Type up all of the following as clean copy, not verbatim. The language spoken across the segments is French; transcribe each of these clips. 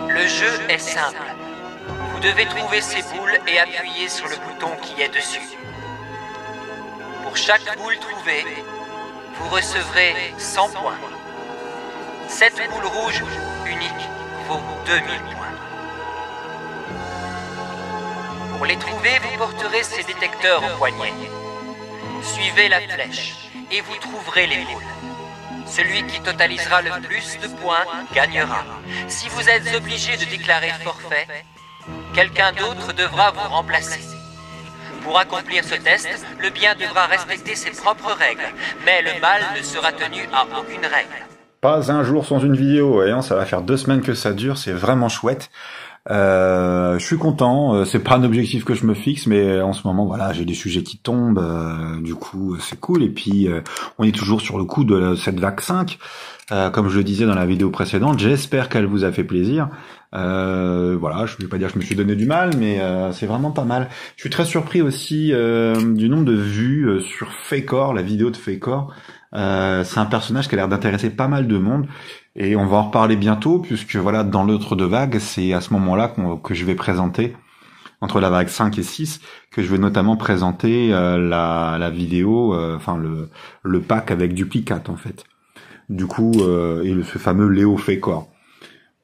Le jeu est simple. Vous devez trouver ces boules et appuyer sur le bouton qui est dessus. Pour chaque boule trouvée, vous recevrez 100 points. Cette boule rouge unique vaut 2000 points. Pour les trouver, vous porterez ces détecteurs au poignet. Suivez la flèche et vous trouverez les boules. Celui qui totalisera le plus de points gagnera. Si vous êtes obligé de déclarer forfait, quelqu'un d'autre devra vous remplacer. Pour accomplir ce test, le bien devra respecter ses propres règles, mais le mal ne sera tenu à aucune règle. Pas un jour sans une vidéo, voyons, ça va faire 2 semaines que ça dure, c'est vraiment chouette. Je suis content, c'est pas un objectif que je me fixe, mais en ce moment, voilà, j'ai des sujets qui tombent, du coup, c'est cool. Et puis, on est toujours sur le coup de cette vague 5. Comme je le disais dans la vidéo précédente, j'espère qu'elle vous a fait plaisir. Voilà, je vais pas dire que je me suis donné du mal, mais c'est vraiment pas mal. Je suis très surpris aussi du nombre de vues sur Faker, la vidéo de Faker. C'est un personnage qui a l'air d'intéresser pas mal de monde. Et on va en reparler bientôt, puisque voilà, dans l'autre de vague, c'est à ce moment-là que je vais présenter, entre la vague 5 et 6, que je vais notamment présenter la vidéo, enfin le pack avec duplicate en fait. Du coup, et ce fameux Léo Faker.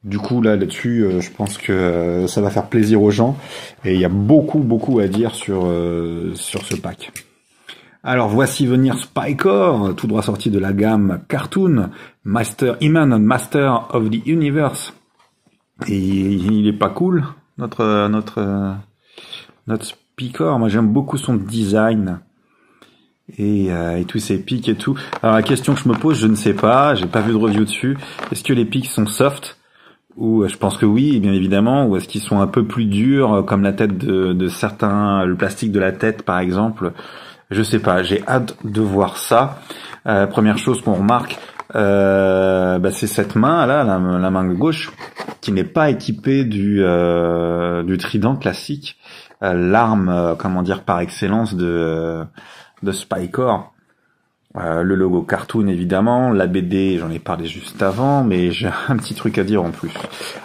Du coup, là-dessus, je pense que ça va faire plaisir aux gens, et il y a beaucoup à dire sur ce pack. Alors voici venir Spycore, tout droit sorti de la gamme Cartoon, He-Man Master of the Universe. Et il est pas cool, notre Spycore. Moi j'aime beaucoup son design et tous ses pics et tout. Alors la question que je me pose, je ne sais pas, j'ai pas vu de review dessus. Est-ce que les pics sont soft? Ou je pense que oui, bien évidemment. Ou est-ce qu'ils sont un peu plus durs, comme la tête de certains, le plastique de la tête par exemple? Je sais pas, j'ai hâte de voir ça. Première chose qu'on remarque, c'est cette main là, la main gauche, qui n'est pas équipée du trident classique, l'arme, comment dire, par excellence de Spycore. Le logo Cartoon évidemment, la BD, j'en ai parlé juste avant, mais j'ai un petit truc à dire en plus.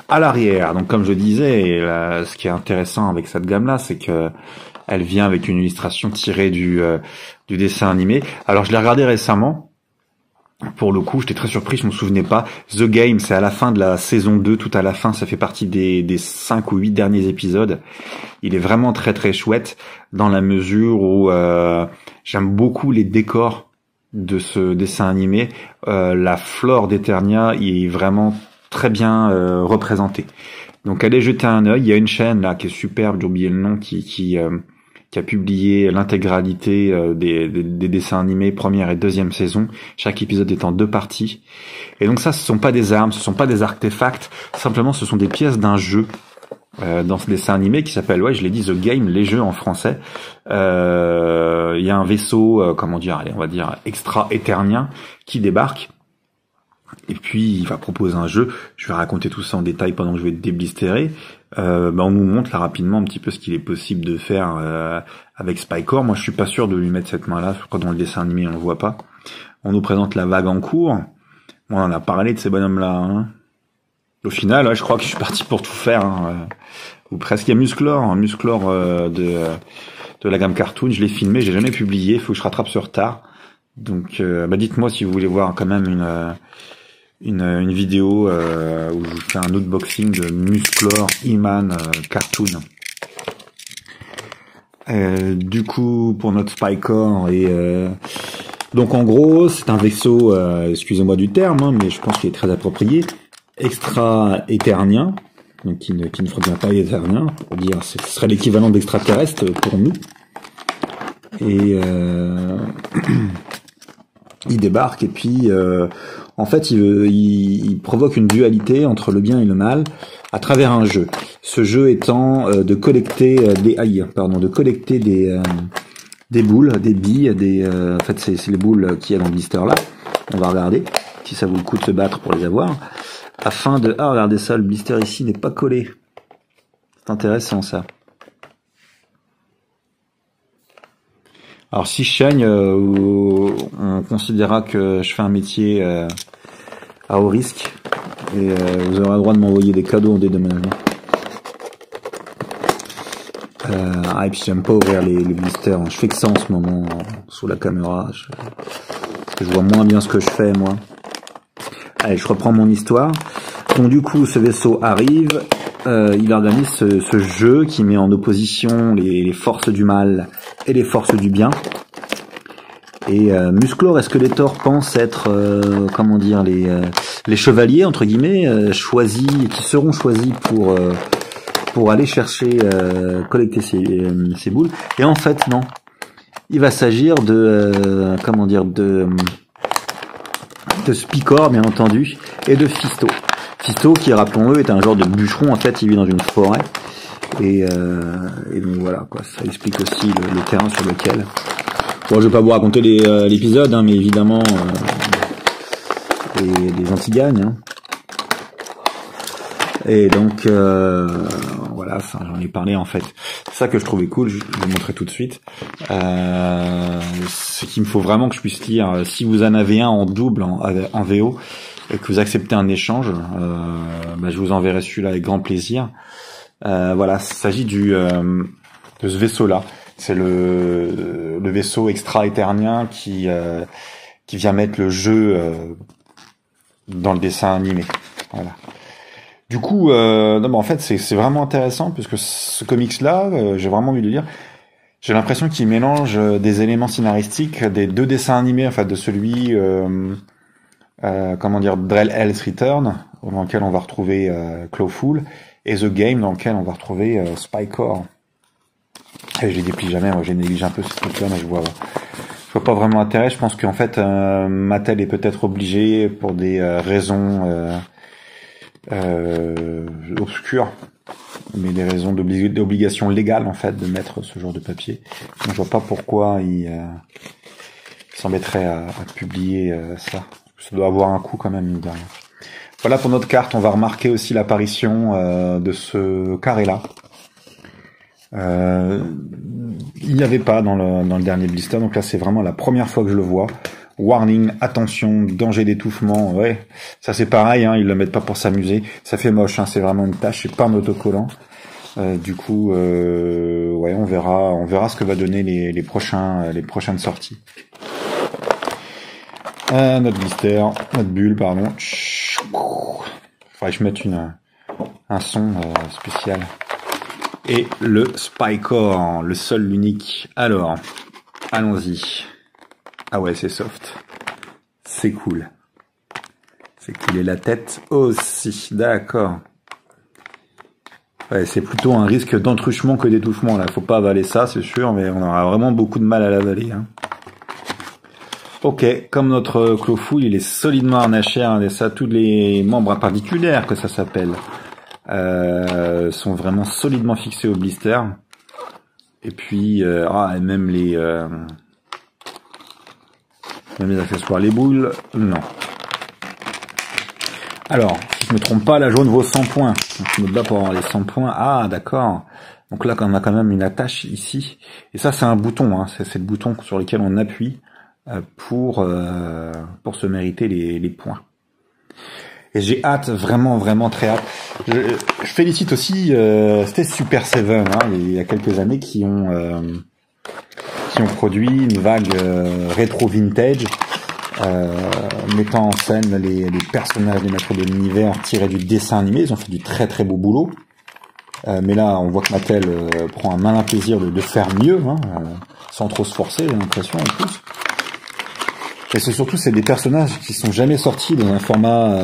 À l'arrière, donc comme je disais, ce qui est intéressant avec cette gamme-là, c'est que elle vient avec une illustration tirée du dessin animé. Alors je l'ai regardé récemment. Pour le coup, j'étais très surpris, je me souvenais pas. The Game, c'est à la fin de la saison 2, tout à la fin, ça fait partie des 5 ou 8 derniers épisodes. Il est vraiment très chouette, dans la mesure où j'aime beaucoup les décors de ce dessin animé. La flore d'Eternia est vraiment très bien représentée. Donc allez jeter un œil, il y a une chaîne là qui est superbe, j'ai oublié le nom, qui a publié l'intégralité des dessins animés première et deuxième saison. Chaque épisode est en 2 parties. Et donc ça, ce sont pas des armes, ce sont pas des artefacts, simplement ce sont des pièces d'un jeu dans ce dessin animé qui s'appelle, ouais, je l'ai dit, The Game, les jeux en français. Il y a un vaisseau, comment dire, allez, on va dire extra-éternien qui débarque. Et puis il va proposer un jeu. Je vais raconter tout ça en détail pendant que je vais déblisterer. On nous montre là rapidement un petit peu ce qu'il est possible de faire avec Spycore. Moi je suis pas sûr de lui mettre cette main là, quand dans le dessin animé on le voit pas. On nous présente la vague en cours. On en a parlé de ces bonhommes là, hein. Au final, je crois que je suis parti pour tout faire, hein. Ou presque. Il y a Musclor de la gamme Cartoon, je l'ai filmé, j'ai jamais publié, il faut que je rattrape ce retard. Donc dites-moi si vous voulez voir quand même une vidéo où je vous fais un unboxing de Musclor He-Man Cartoon. Du coup, pour notre Spycore, donc en gros, c'est un vaisseau, excusez-moi du terme, hein, mais je pense qu'il est très approprié, extra-éternien, donc qui ne ferait bien pas éternien, pour dire, ce serait l'équivalent d'extraterrestre pour nous. Et il débarque et puis en fait il provoque une dualité entre le bien et le mal à travers un jeu. Ce jeu étant de collecter des boules, des billes, en fait c'est les boules qu'il y a dans le blister là. On va regarder si ça vaut le coup de se battre pour les avoir. Afin de... Ah, regardez ça, le blister ici n'est pas collé. C'est intéressant ça. Alors si je saigne, on considérera que je fais un métier à haut risque. Et vous aurez le droit de m'envoyer des cadeaux en dédommagement. Et puis j'aime pas ouvrir les blisters. Je fais que ça en ce moment sous la caméra. Je vois moins bien ce que je fais moi. Allez, je reprends mon histoire. Donc du coup, ce vaisseau arrive. Il organise ce jeu qui met en opposition les forces du mal et les forces du bien. Et Musclor et Skeletor pensent être, comment dire, les chevaliers entre guillemets, choisis, qui seront choisis pour aller chercher, collecter ces boules. Et en fait, non. Il va s'agir de, comment dire, de Spikor, bien entendu, et de Fisto. Fisto, qui, rappelons-le, est un genre de bûcheron. En fait, il vit dans une forêt. Et donc voilà, quoi. Ça explique aussi le terrain sur lequel. Bon, je vais pas vous raconter l'épisode, hein, mais évidemment, les gentils gagnent. Hein. Et donc, voilà, j'en ai parlé en fait. C'est ça que je trouvais cool, je vais vous montrer tout de suite. Ce qu'il me faut vraiment que je puisse lire, si vous en avez un en double, en VO, et que vous acceptez un échange, je vous enverrai celui-là avec grand plaisir. Voilà, il s'agit de ce vaisseau-là. C'est le vaisseau extra-éternien qui vient mettre le jeu dans le dessin animé. Voilà. Du coup, non, en fait, c'est vraiment intéressant puisque ce comics-là, j'ai vraiment envie de le lire. J'ai l'impression qu'il mélange des éléments scénaristiques des deux dessins animés, en fait, de celui, comment dire, Drell Hell's Return, dans lequel on va retrouver Clawful, et The Game, dans lequel on va retrouver Spikor. Et je les déplie jamais, moi, j'ai négligé un peu ce truc-là, mais je vois pas vraiment intérêt. Je pense qu'en fait, Mattel est peut-être obligé pour des raisons obscures, mais des raisons d'obligation légale en fait de mettre ce genre de papier. Donc, je vois pas pourquoi il s'embêterait à publier ça. Ça doit avoir un coût quand même, mine de rien. Voilà pour notre carte. On va remarquer aussi l'apparition de ce carré-là. Il n'y avait pas dans le dernier blister, donc là c'est vraiment la première fois que je le vois. Warning, attention, danger d'étouffement, ouais, ça c'est pareil, hein, ils le mettent pas pour s'amuser, ça fait moche, hein, c'est vraiment une tâche, c'est pas un autocollant. Du coup, ouais, on verra ce que va donner les prochaines sorties. Notre blister, notre bulle, pardon. Faudrait que je mette un son spécial. Et le Spikor, le seul, l'unique. Alors, allons-y. Ah ouais, c'est soft. C'est cool. C'est cool. Et la tête aussi. D'accord. Ouais, c'est plutôt un risque d'entruchement que d'étouffement, là. Faut pas avaler ça, c'est sûr, mais on aura vraiment beaucoup de mal à l'avaler, hein. Ok, comme notre Clawful, il est solidement harnaché, hein, et ça, tous les membres appendicuaires, que ça s'appelle, sont vraiment solidement fixés au blister. Et puis, et même les accessoires, les boules, non. Alors, si je me trompe pas, la jaune vaut 100 points. Donc, je me bats pour avoir les 100 points. Ah, d'accord. Donc là, on a quand même une attache ici. Et ça, c'est un bouton, hein. C'est le bouton sur lequel on appuie pour se mériter les points. Et j'ai hâte, vraiment, vraiment très hâte. Je félicite aussi, c'était Super Seven, hein, il y a quelques années, qui ont produit une vague rétro vintage, mettant en scène les personnages, les maîtres de l'univers tirés du dessin animé. Ils ont fait du très très beau boulot. Mais là, on voit que Mattel prend un malin plaisir de faire mieux, hein, sans trop se forcer, j'ai l'impression, en plus. Et c'est des personnages qui sont jamais sortis dans un format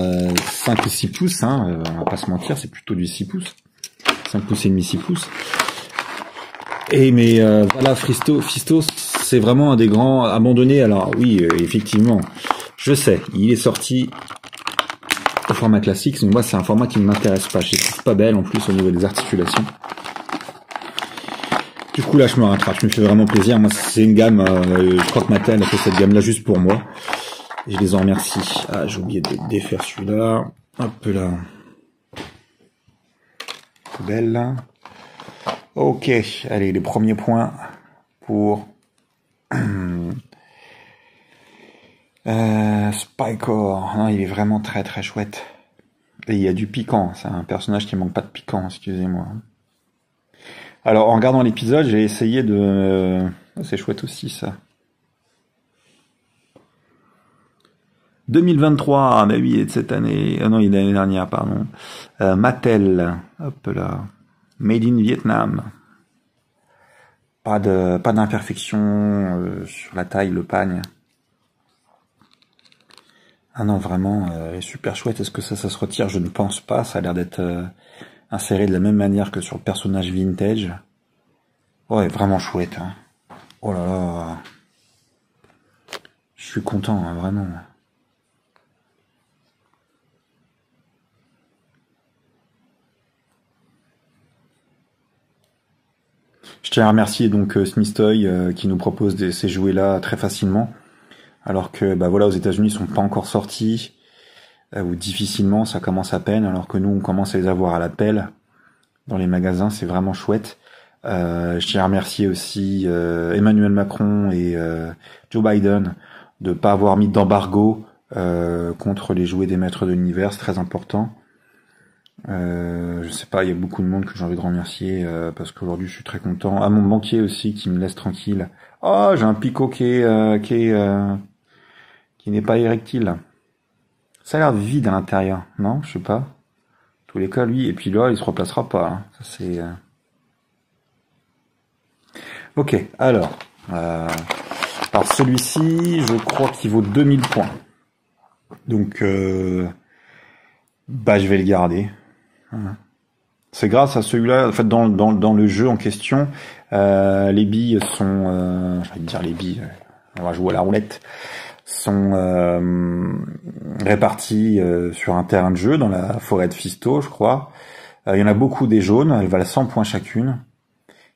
5 ou 6 pouces, hein, on va pas se mentir, c'est plutôt du 6 pouces. 5 pouces et demi, 6 pouces. Mais voilà, Fisto, c'est vraiment un des grands abandonnés. Alors oui, effectivement, je sais, il est sorti au format classique, mais moi c'est un format qui ne m'intéresse pas. Je les trouve pas belle en plus au niveau des articulations. Du coup là je me rattrape, je me fais vraiment plaisir. Moi c'est une gamme, je crois que Mattel a fait cette gamme là juste pour moi. Et je les en remercie. Ah, j'ai oublié de défaire celui-là. Hop là. Belle là. Ok, allez, les premiers points pour Spycore, non, il est vraiment très très chouette. Et il y a du piquant, c'est un personnage qui manque pas de piquant, excusez-moi. Alors, en regardant l'épisode, j'ai essayé de... C'est chouette aussi, ça. 2023, mais oui, il est de cette année. Ah non, il est de l'année dernière, pardon. Mattel, hop là. Made in Vietnam. Pas d'imperfection sur la taille, le pagne. Ah non, vraiment, super chouette. Est-ce que ça se retire? Je ne pense pas. Ça a l'air d'être inséré de la même manière que sur le personnage vintage. Ouais, vraiment chouette. Hein. Oh là là. Je suis content, hein, vraiment. Je tiens à remercier donc Smith Toy qui nous propose ces jouets-là très facilement. Alors que bah voilà, aux États-Unis ils sont pas encore sortis ou difficilement, ça commence à peine. Alors que nous on commence à les avoir à la pelle dans les magasins, c'est vraiment chouette. Je tiens à remercier aussi Emmanuel Macron et Joe Biden de pas avoir mis d'embargo contre les jouets des maîtres de l'univers, c'est très important. Je sais pas, il y a beaucoup de monde que j'ai envie de remercier parce qu'aujourd'hui je suis très content. À mon banquier aussi qui me laisse tranquille. Oh, j'ai un picot qui n'est pas érectile. Ça a l'air vide à l'intérieur, non? Je sais pas. En tous les cas, lui, et puis là, il se replacera pas. Hein. Ça c'est. Ok, alors celui-ci, je crois qu'il vaut 2000 points. Donc, bah je vais le garder. C'est grâce à celui-là, en fait, dans le jeu en question, les billes sont, je vais dire les billes, on va jouer à la roulette, sont réparties sur un terrain de jeu dans la forêt de Fisto, je crois. Il y en a beaucoup des jaunes, elles valent 100 points chacune.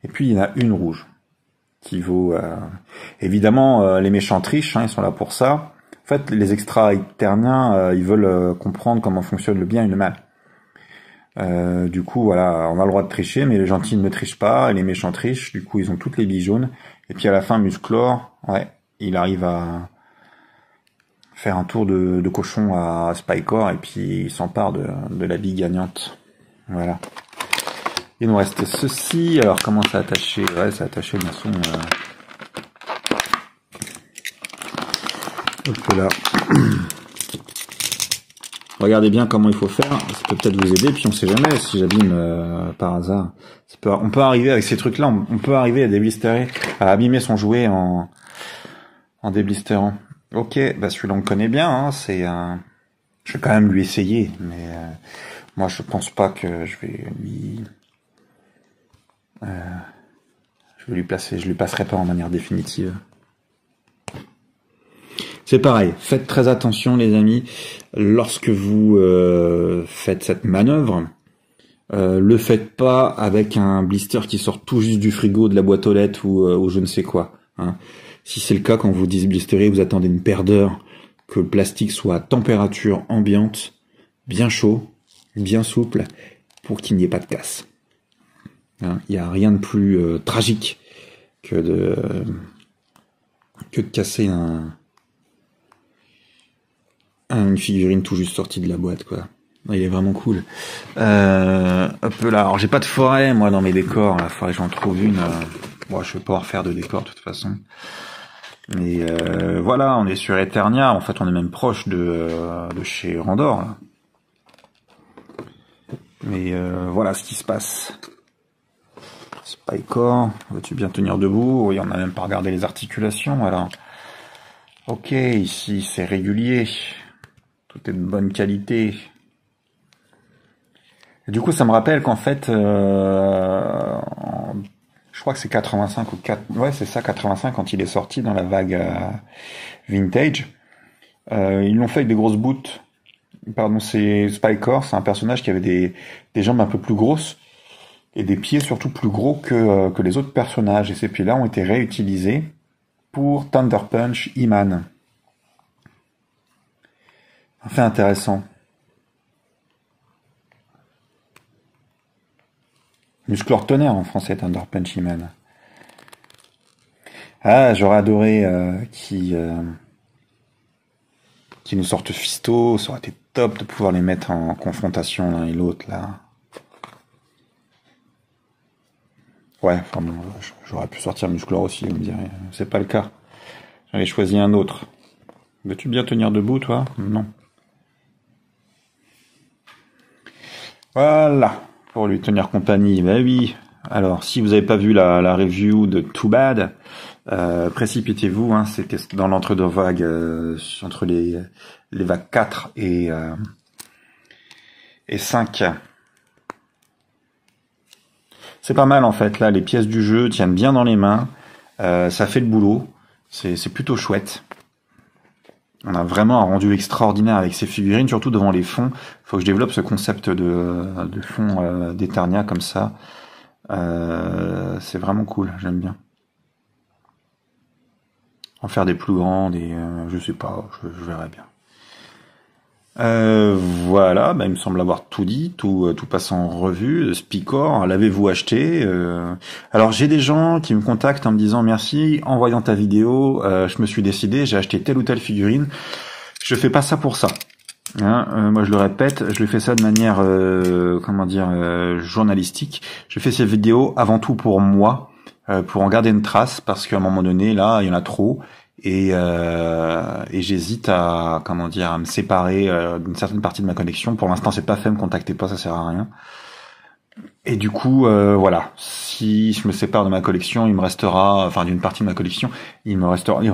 Et puis il y en a une rouge qui vaut, évidemment, les méchants trichent, hein, ils sont là pour ça. En fait, les extra-éterniens, ils veulent comprendre comment fonctionne le bien et le mal. Du coup, voilà, on a le droit de tricher, mais les gentils ne trichent pas, et les méchants trichent, du coup, ils ont toutes les billes jaunes. Et puis à la fin, Musclor, ouais, il arrive à faire un tour de cochon à Spycore, et puis il s'empare de la bille gagnante. Voilà. Il nous reste ceci, alors comment c'est attaché? Ouais, c'est attaché de façon... Hop là. Regardez bien comment il faut faire, ça peut peut-être vous aider, puis on sait jamais si j'abîme par hasard. On peut arriver avec ces trucs-là, on peut arriver à déblisterer, à abîmer son jouet en déblisterant. Ok, bah celui-là on le connaît bien, hein, c'est un... Je vais quand même lui essayer, mais moi je pense pas que je vais lui... je vais lui placer, je lui passerai pas en manière définitive. C'est pareil, faites très attention les amis, lorsque vous faites cette manœuvre, le faites pas avec un blister qui sort tout juste du frigo, de la boîte aux lettres ou je ne sais quoi. Hein. Si c'est le cas, quand vous blisterez, vous attendez une paire d'heures que le plastique soit à température ambiante, bien chaud, bien souple, pour qu'il n'y ait pas de casse. Hein, il n'y a rien de plus tragique que de casser une figurine tout juste sortie de la boîte, quoi. Il est vraiment cool. Hop là. Alors j'ai pas de forêt moi dans mes décors. Il faudrait que j'en trouve une. Bon, je vais pas en refaire de décor de toute façon. Mais voilà, on est sur Eternia. En fait, on est même proche de chez Randor. Là. Mais voilà ce qui se passe. Spycore, veux-tu bien tenir debout? Oui, on a même pas regardé les articulations. Alors, ok, ici c'est régulier. Tout est de bonne qualité. Et du coup, ça me rappelle qu'en fait, je crois que c'est 85 ou 4... Ouais, c'est ça, 85 quand il est sorti dans la vague vintage. Ils l'ont fait avec des grosses boots. Pardon, c'est Spycore, c'est un personnage qui avait des jambes un peu plus grosses et des pieds surtout plus gros que les autres personnages. Et ces pieds-là ont été réutilisés pour Thunder Punch He-Man. Fait intéressant. Musclor Tonnerre en français, Thunder Punch He-Man. Ah, j'aurais adoré qui nous sortent Fisto, ça aurait été top de pouvoir les mettre en confrontation l'un et l'autre, là. Ouais, enfin bon, j'aurais pu sortir Musclor aussi, vous me direz. C'est pas le cas. J'avais choisi un autre. Veux-tu bien tenir debout, toi? Non. Voilà, pour lui tenir compagnie. Ben oui. Alors, si vous n'avez pas vu la review de Too Bad, précipitez-vous. Hein, c'était dans l'entre-deux vagues, entre les vagues 4 et 5. C'est pas mal en fait. Là, les pièces du jeu tiennent bien dans les mains. Ça fait le boulot. C'est plutôt chouette. On a vraiment un rendu extraordinaire avec ces figurines, surtout devant les fonds. Faut que je développe ce concept de fond d'Eternia comme ça. C'est vraiment cool, j'aime bien. En faire des plus grandes et je sais pas, je verrai bien. Voilà, bah, il me semble avoir tout dit, tout passe en revue. Spicor, l'avez-vous acheté? Alors j'ai des gens qui me contactent en me disant merci, en voyant ta vidéo, je me suis décidé, j'ai acheté telle ou telle figurine. Je fais pas ça pour ça. Hein, moi je le répète, je le fais ça de manière journalistique. Je fais ces vidéos avant tout pour moi, pour en garder une trace, parce qu'à un moment donné, là, il y en a trop. Et j'hésite à me séparer d'une certaine partie de ma collection. Pour l'instant, c'est pas fait, me contactez pas, ça sert à rien. Et du coup, voilà, si je me sépare de ma collection, il me restera, enfin d'une partie de ma collection, il me resterait,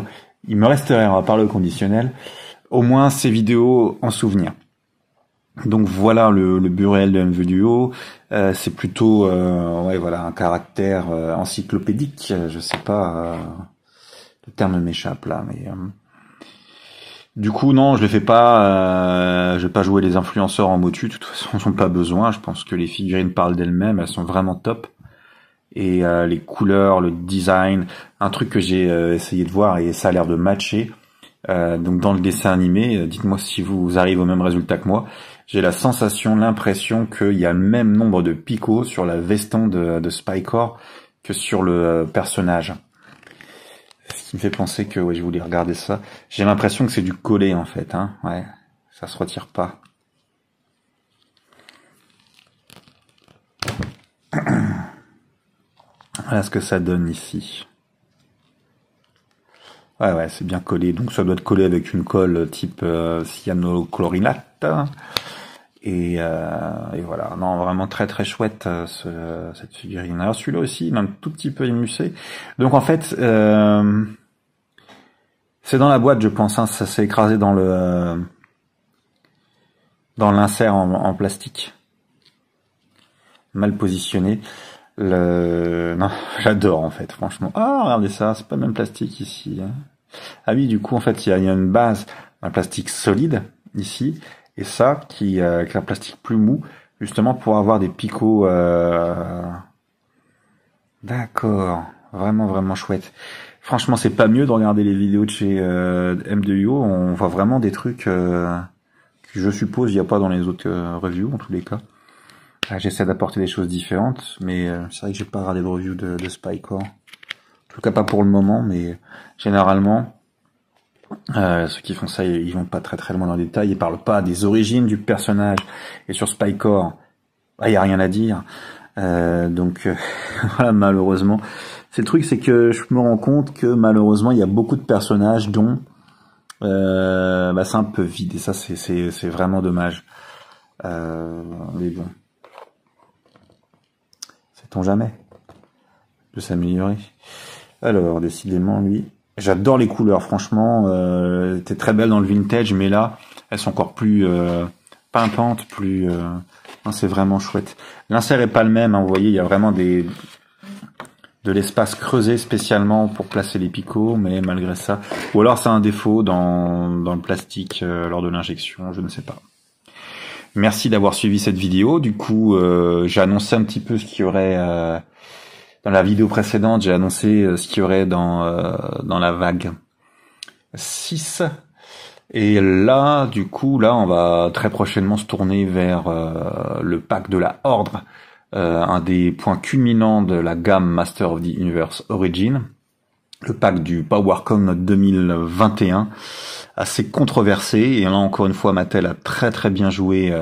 on va parler au conditionnel, au moins ces vidéos en souvenir. Donc voilà le but réel de MVDuo, c'est plutôt un caractère encyclopédique, je sais pas. Le terme m'échappe là, mais du coup non, je le fais pas. Je vais pas jouer les influenceurs en motu. De toute façon, ils n'ont pas besoin. Je pense que les figurines parlent d'elles-mêmes. Elles sont vraiment top. Et les couleurs, le design, un truc que j'ai essayé de voir et ça a l'air de matcher. Donc dans le dessin animé, dites-moi si vous arrivez au même résultat que moi. J'ai la sensation, l'impression qu'il y a le même nombre de picots sur la veston de Spicor que sur le personnage. Ce qui me fait penser que je voulais regarder ça. J'ai l'impression que c'est du collé en fait, hein. Ouais, ça se retire pas. Voilà ce que ça donne ici. Ouais, c'est bien collé. Donc ça doit être collé avec une colle type cyanochlorinate. Et voilà. Non, vraiment très très chouette cette figurine. Alors celui-là aussi, il m'a un tout petit peu émoussé. Donc en fait, c'est dans la boîte, je pense. Hein, ça s'est écrasé dans l'insert en plastique, mal positionné. Non, j'adore en fait, franchement. Ah, regardez ça, c'est pas le même plastique ici. Hein. Ah oui, du coup, en fait, il y a une base, un plastique solide ici, et ça qui est un plastique plus mou, justement pour avoir des picots. D'accord, vraiment vraiment chouette. Franchement, c'est pas mieux de regarder les vidéos de chez MVDuo. On voit vraiment des trucs que je suppose il n'y a pas dans les autres reviews en tous les cas. J'essaie d'apporter des choses différentes, mais c'est vrai que j'ai pas regardé de review de Spicor. En tout cas pas pour le moment, mais généralement ceux qui font ça, ils vont pas très très loin dans les détails. Ils parlent pas des origines du personnage. Et sur Spicor, il y a rien à dire. Donc voilà, malheureusement. C'est le truc, c'est que je me rends compte que malheureusement il y a beaucoup de personnages dont c'est un peu vide et ça c'est vraiment dommage. Mais bon, sait-on jamais de s'améliorer. Alors décidément lui, j'adore les couleurs. Franchement, c'était très belle dans le vintage, mais là elles sont encore plus pimpantes, plus. C'est vraiment chouette. L'insert est pas le même. Hein, vous voyez, il y a vraiment de l'espace creusé spécialement pour placer les picots, mais malgré ça, ou alors c'est un défaut dans le plastique lors de l'injection, je ne sais pas. Merci d'avoir suivi cette vidéo. Du coup, j'ai annoncé un petit peu ce qu'il y aurait dans la vidéo précédente. J'ai annoncé ce qu'il y aurait dans la vague 6. Et là, du coup, on va très prochainement se tourner vers le pack de la Horde. Un des points culminants de la gamme Master of the Universe Origin, le pack du PowerCon 2021, assez controversé. Et là, encore une fois, Mattel a très très bien joué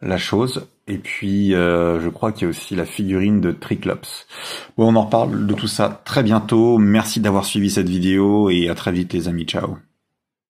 la chose. Et puis, je crois qu'il y a aussi la figurine de Triclops. Bon, on en reparle de tout ça très bientôt. Merci d'avoir suivi cette vidéo et à très vite les amis. Ciao.